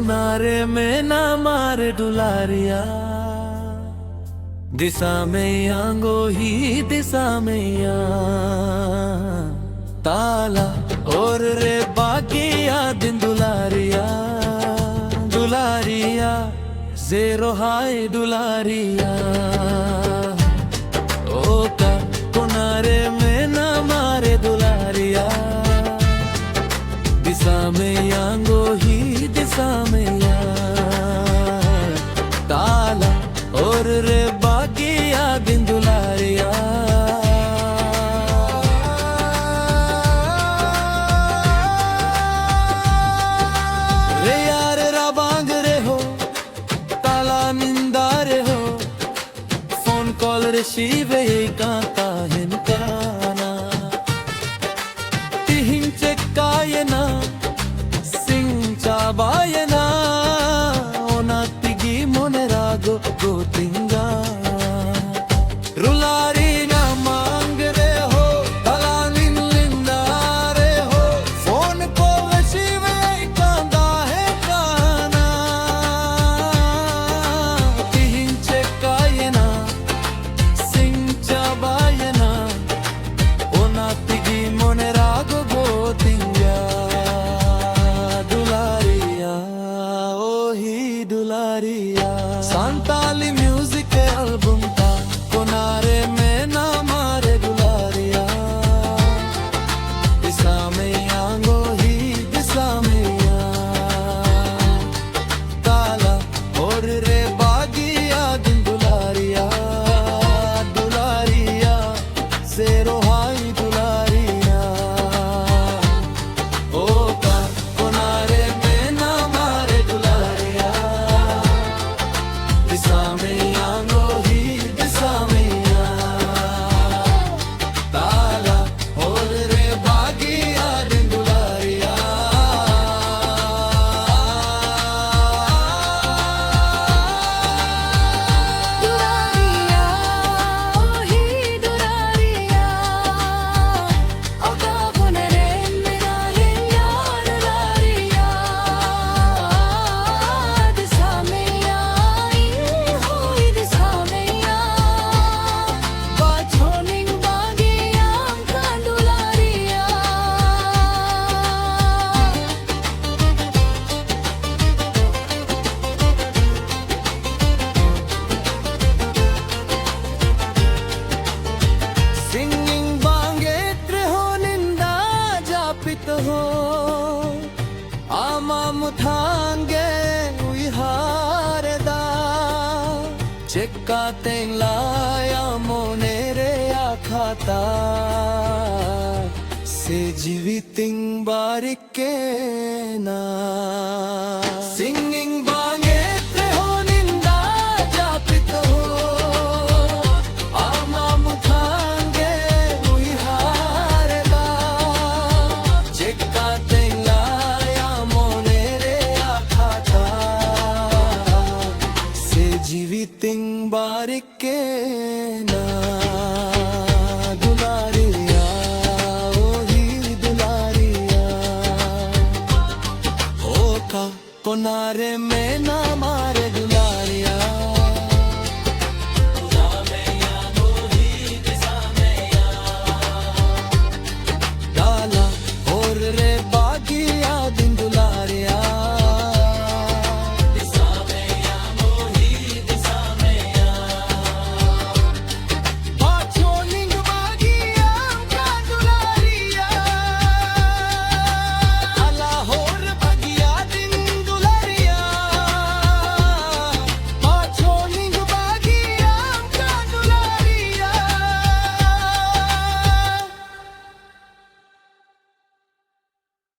Konare में ना मारे दुलारिया, दिशा में आंगो ही दिशा में ताला और रे बाकिया दिन दुलारिया, दुलारिया जेरो हाय दुलारिया। ओका कोनारे में ना मारे दुलारिया, दिशा में आंगो ही दिशा में ताला और रे बाकिया दिन दुलारिया। रे यार राबांग रे हो ताला निंदारे हो, फोन कॉल रिसीव कांता हिनकाना तिहिंचे कायना सिंचा बायना ओना तिगी मोने रागो गोतिंगा। रुलारी ना मांग रे हो ताला निंदा रे हो, फोन को रिसीव कांदा है काना तिहिंचे कायना सिंचा बायना ओना तिगी मोने रागो गोतिंगा। सांताली म्यूजिक एल्बम का कोनारे में ना मारे दुलारिया, दिशा में आंगो ही दिशा में ताला और रे बागिया दिन दुलारिया, दुलारिया जेरो हाय दुलारिया। ओका कोनारे में ना मारे दुलारिया, दिशा में आंगो ही दिशा में ताला और रे बागिया दिन दुलारिया। दुलारिया ओ ही दुलारिया, ओका कोनारे मेरा है यार दुलारिया, दिशा में आई होई दिशा में बाछोनिंग बागिया का दुलारिया। सिंगिंग बांगे त्रिहो निंदा जापित हो, आमा मुथांगे उइहारेदा चेक्का तेंलाया मोने रे आखाता से जीवितिंग बारिके ना। सिंगिंग बांगे त्रिहो निंदा जापित हो, आमा मुथांगे उइहारेदा चेक्का तेंलाया मोने रे आखाता से जीवितिंग बारिके ना। दुलारिया ओ ही दुलारिया, ओका कोनारे में